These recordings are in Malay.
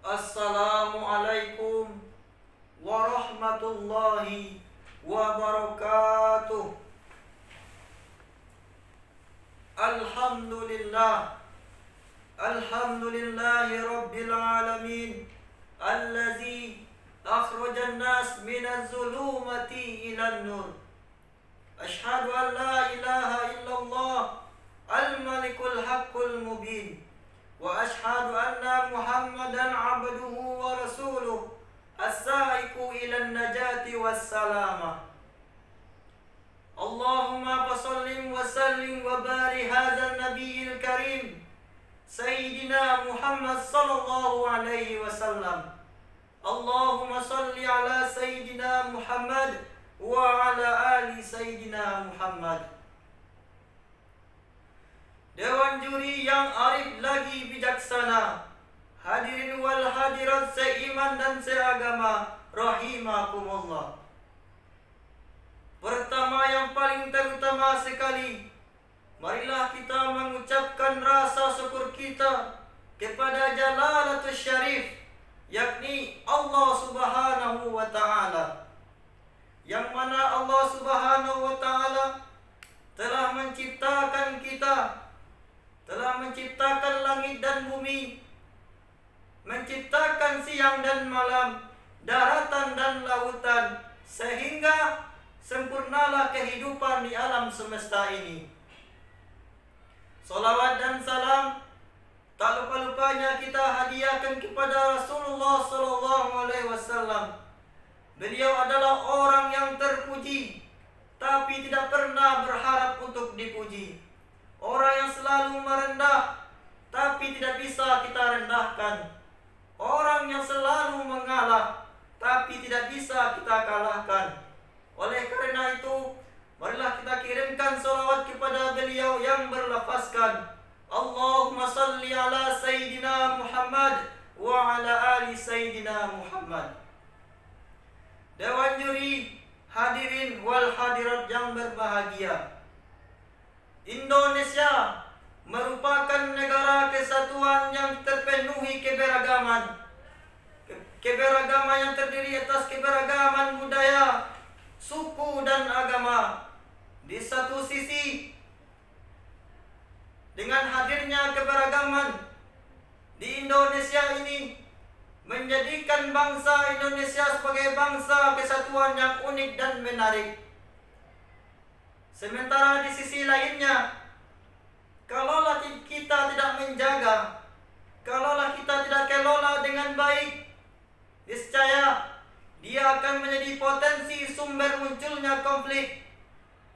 Assalamualaikum warahmatullahi wabarakatuh. Alhamdulillah, alhamdulillahi rabbil alamin, allazi akhrajan nas minaz zulumati ilan nur. Ashhadu an la ilaha illallah al-malikul haqqul mubin, wa ashhadu anna Muhammadan abduhu wa rasuluh as-saiqu ilan najati wassalamah. Allahumma fasallim wa sallim wa barik hadzal nabiyil karim Sayyidina Muhammad sallallahu alaihi wasallam. Allahumma salli ala Sayyidina Muhammad wa ala ali Sayyidina Muhammad. Dewan juri yang arif lagi bijaksana, hadirin wal hadirat seiman dan seagama, rahimakumullah. Pertama yang paling terutama sekali, marilah kita mengucapkan rasa syukur kita kepada Jalalatul Syarif, yakni Allah Subhanahu wa Ta'ala, yang mana Allah Subhanahu wa Ta'ala telah menciptakan kita, telah menciptakan langit dan bumi, menciptakan siang dan malam, daratan dan lautan, sehingga sempurnalah kehidupan di alam semesta ini. Salawat dan salam tak lupa-lupanya kita hadiahkan kepada Rasulullah sallallahu alaihi wasallam. Beliau adalah orang yang terpuji, tapi tidak pernah berharap untuk dipuji. Orang yang selalu merendah, tapi tidak bisa kita rendahkan. Orang yang selalu mengalah, tapi tidak bisa kita kalahkan. Oleh karena itu, marilah kita kirimkan salawat kepada beliau yang berlafazkan Allahumma salli ala Sayyidina Muhammad wa ala ali Sayyidina Muhammad. Dewan juri, hadirin wal hadirat yang berbahagia, Indonesia merupakan negara kesatuan yang terpenuhi keberagaman. Keberagaman yang terdiri atas keberagaman budaya, suku dan agama. Di satu sisi, dengan hadirnya keberagaman di Indonesia ini menjadikan bangsa Indonesia sebagai bangsa kesatuan yang unik dan menarik. Sementara di sisi lainnya, kalaulah kita tidak menjaga, kalaulah kita tidak kelola dengan baik, niscaya dia akan menjadi potensi sumber munculnya konflik,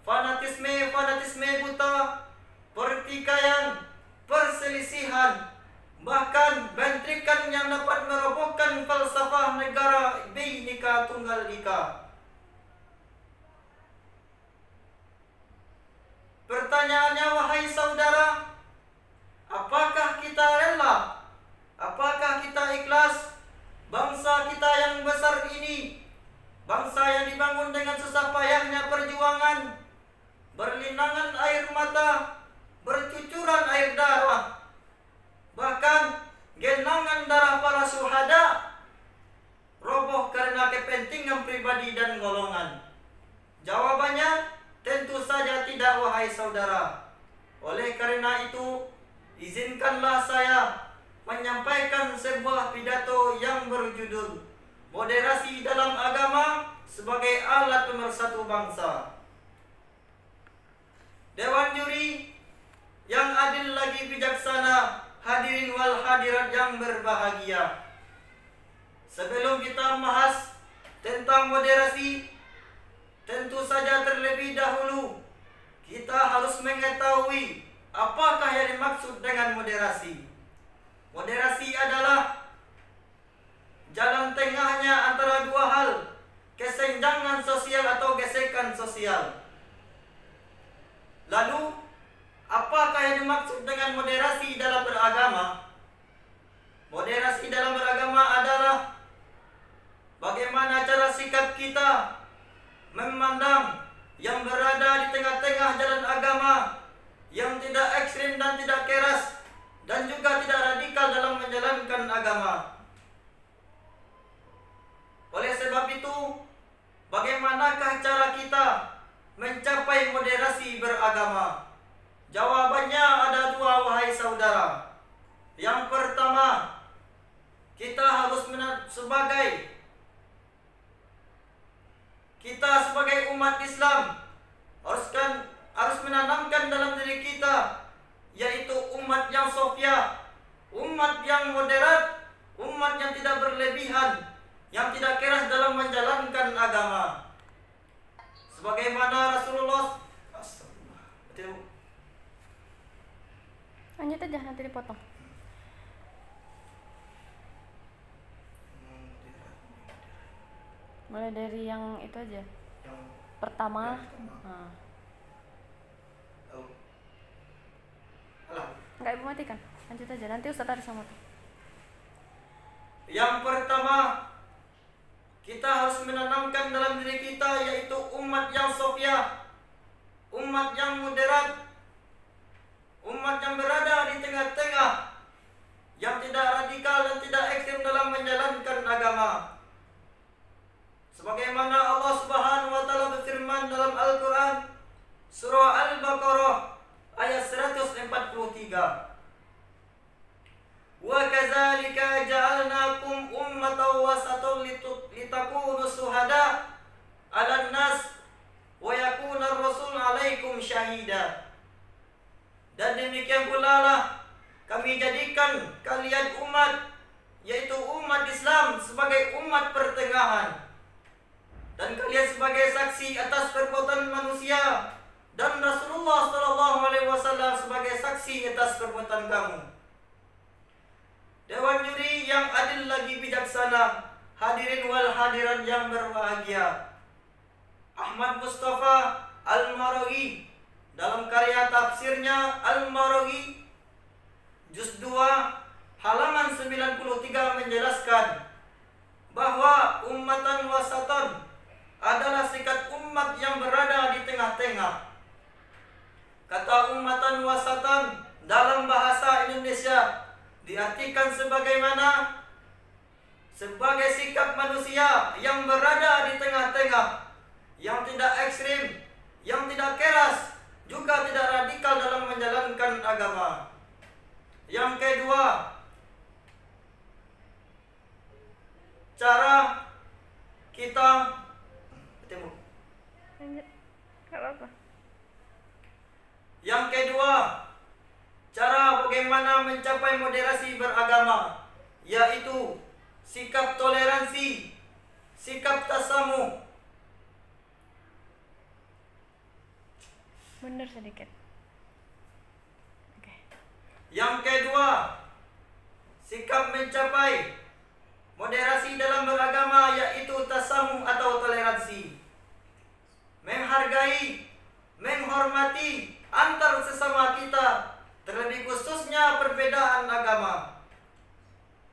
fanatisme buta, pertikaian, perselisihan, bahkan bentrikan yang dapat merobohkan falsafah negara Bhinneka Tunggal Ika. Pertanyaannya, wahai saudara, apakah kita rela? Apakah kita ikhlas bangsa kita yang besar ini, bangsa yang dibangun dengan susah payahnya perjuangan, berlinangan air mata, bercucuran air darah, bahkan genangan darah para syuhada, roboh karena kepentingan pribadi dan golongan? Jawabannya tentu saja tidak, wahai saudara. Oleh karena itu, izinkanlah saya menyampaikan sebuah pidato yang berjudul Moderasi dalam Agama sebagai Alat Pemersatu Bangsa. Dewan juri yang adil lagi bijaksana, hadirin wal hadirat yang berbahagia, sebelum kita membahas tentang moderasi, tentu saja terlebih dahulu kita harus mengetahui apakah yang dimaksud dengan moderasi. Moderasi adalah jalan tengahnya antara dua hal, kesenjangan sosial atau gesekan sosial. Lalu, apakah yang dimaksud dengan moderasi dalam beragama? Moderasi dalam beragama adalah bagaimana cara sikap kita memandang yang berada di tengah-tengah jalan agama, yang tidak ekstrim dan tidak keras, dan juga tidak radikal dalam menjalankan agama. saudara. Yang pertama, kita harus sebagai umat Islam harus menanamkan dalam diri kita, yaitu umat yang sofia, umat yang moderat, umat yang tidak berlebihan, yang tidak keras dalam menjalankan agama. Sebagaimana Rasulullah, lanjut aja, nanti dipotong. Mulai dari yang itu aja. Yang Pertama. pertama. Nah. Alah. Enggak, Ibu matikan. Lanjut aja, nanti Ustaz ada sama. Yang pertama, kita harus menanamkan dalam diri kita, yaitu umat yang sofia, umat yang moderat, umat yang berada di tengah-tengah, yang tidak radikal dan tidak ekstrem dalam menjalankan agama. Sebagaimana Allah Subhanahu wa taala berfirman dalam Al-Qur'an surah Al-Baqarah ayat 143. Wa kadzalika ja'alnakum ummatan wasatan litakunu syuhada 'alan nas wa yakuna ar-rasul 'alaikum syahida. Dan demikian pula lah kami jadikan kalian umat, yaitu umat Islam, sebagai umat pertengahan, dan kalian sebagai saksi atas perbuatan manusia, dan Rasulullah SAW sebagai saksi atas perbuatan kamu. Dewan juri yang adil lagi bijaksana, hadirin wal hadirat yang berbahagia. Ahmad Mustafa Al-Maraghi dalam karya tafsirnya Al-Maraghi juz 2 halaman 93 menjelaskan bahwa ummatan wasatan adalah sikap umat yang berada di tengah-tengah. Kata ummatan wasatan dalam bahasa Indonesia diartikan sebagaimana sebagai sikap manusia yang berada di tengah-tengah, yang tidak ekstrim, yang tidak keras, juga tidak radikal dalam menjalankan agama. Yang kedua, cara kita bertemu. Enggak apa-apa. Yang kedua, cara bagaimana mencapai moderasi beragama, yaitu sikap toleransi, sikap tasamuh. Bener sedikit. Oke. Yang kedua, sikap mencapai moderasi dalam beragama, yaitu tasamuh atau toleransi. Menghargai, menghormati antar sesama kita, terlebih khususnya perbedaan agama.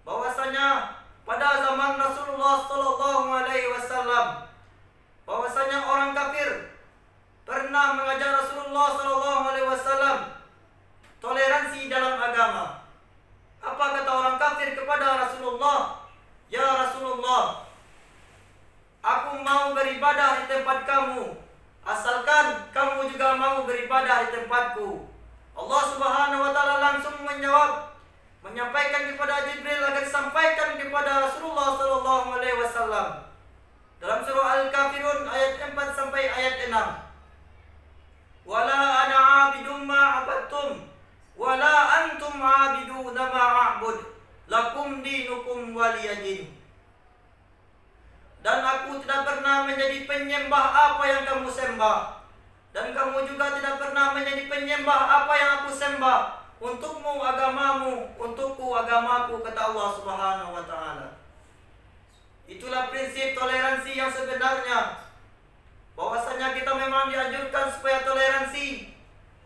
Bahwasanya pada zaman Rasulullah SAW, bahwasanya orang kafir pernah mengajar Rasulullah SAW toleransi dalam agama. Apa kata orang kafir kepada Rasulullah? Ya Rasulullah, aku mau beribadah di tempat kamu, asalkan kamu juga mau beribadah di tempatku. Allah Subhanahu wa taala langsung menyampaikan kepada Jibril agar disampaikan kepada Rasulullah SAW dalam surah Al-Kafirun ayat 4 sampai ayat 6. Wala ana 'abidum ma 'abadtum wala antum 'abiduna ma a'bud lakum dinukum waliyadin. Dan aku tidak pernah menjadi penyembah apa yang kamu sembah, dan kamu juga tidak pernah menjadi penyembah apa yang aku sembah. Untukmu agamamu, untukku agamaku, kata Allah Subhanahu wa taala. Itulah prinsip toleransi yang sebenarnya. Bahwasanya kita memang dianjurkan supaya toleransi,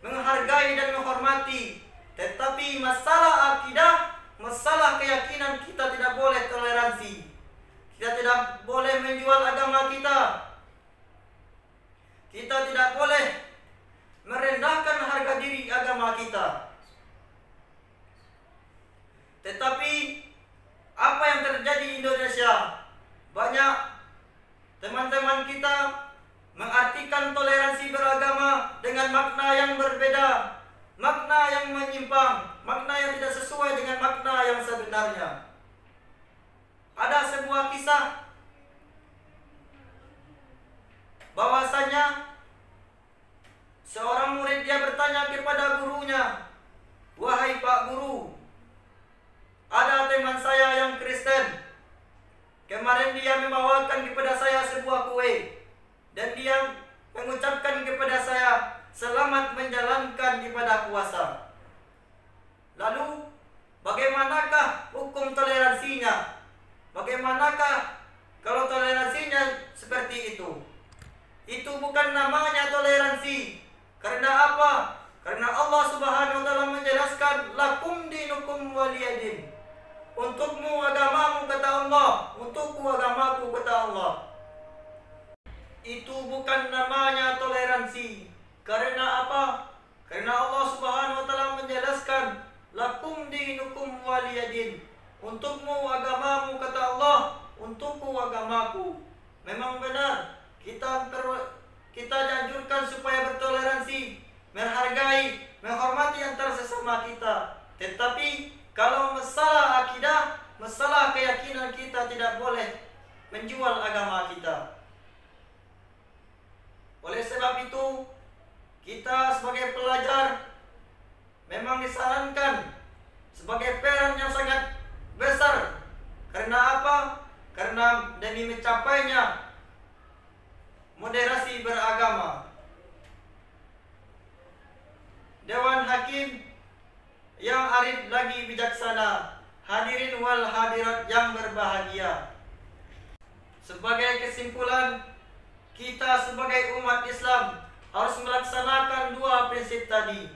menghargai dan menghormati. Tetapi masalah akidah, masalah keyakinan, kita tidak boleh toleransi. Kita tidak boleh menjual agama kita. Kita tidak boleh merendahkan harga diri agama kita. Tetapi apa yang terjadi di Indonesia? Banyak teman-teman kita mengartikan toleransi beragama dengan makna yang berbeda, makna yang menyimpang, sesuai dengan makna yang sebenarnya. Ada sebuah kisah bahwasanya seorang murid dia bertanya kepada gurunya, "Wahai Pak Guru, ada teman saya yang Kristen. Kemarin dia membawakan kepada saya sebuah kue dan dia mengucapkan kepada saya selamat menjalankan ibadah puasa. Lalu bagaimanakah hukum toleransinya? Bagaimanakah kalau toleransinya seperti itu?" Itu bukan namanya toleransi. Karena apa? Karena Allah Subhanahu wa taala menjelaskan lakum dinukum waliyadin. Untukmu agamamu kata Allah, untukku agamaku kata Allah. Itu bukan namanya toleransi. Karena apa? Karena Allah Subhanahu wa taala menjelaskan lakum dinukum waliyadin. Untukmu agamamu kata Allah, untukku agamaku. Memang benar kita dianjurkan supaya bertoleransi, menghargai, menghormati antar sesama kita. Tetapi kalau masalah akidah, masalah keyakinan kita tidak boleh menjual agama kita. Oleh sebab itu, kita sebagai pelajar memang disarankan sebagai peran yang sangat besar. Karena apa? Karena demi mencapainya moderasi beragama. Dewan Hakim yang arif lagi bijaksana, hadirin wal hadirat yang berbahagia. Sebagai kesimpulan, kita sebagai umat Islam harus melaksanakan dua prinsip tadi.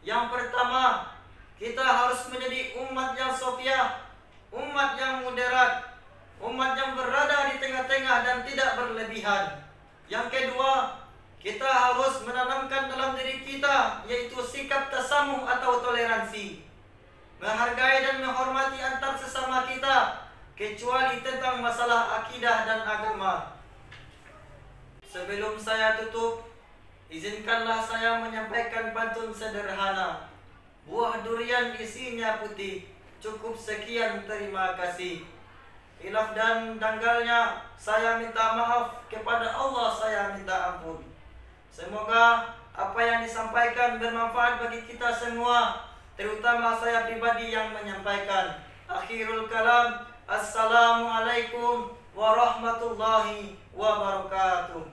Yang pertama, kita harus menjadi umat yang sofiah, umat yang moderat, umat yang berada di tengah-tengah dan tidak berlebihan. Yang kedua, kita harus menanamkan dalam diri kita yaitu sikap tasamuh atau toleransi, menghargai dan menghormati antar sesama kita, kecuali tentang masalah akidah dan agama. Sebelum saya tutup, izinkanlah saya menyampaikan pantun sederhana. Buah durian isinya putih, cukup sekian, terima kasih. Hilaf dan danggalnya saya minta maaf, kepada Allah saya minta ampun. Semoga apa yang disampaikan bermanfaat bagi kita semua, terutama saya pribadi yang menyampaikan. Akhirul kalam, assalamualaikum warahmatullahi wabarakatuh.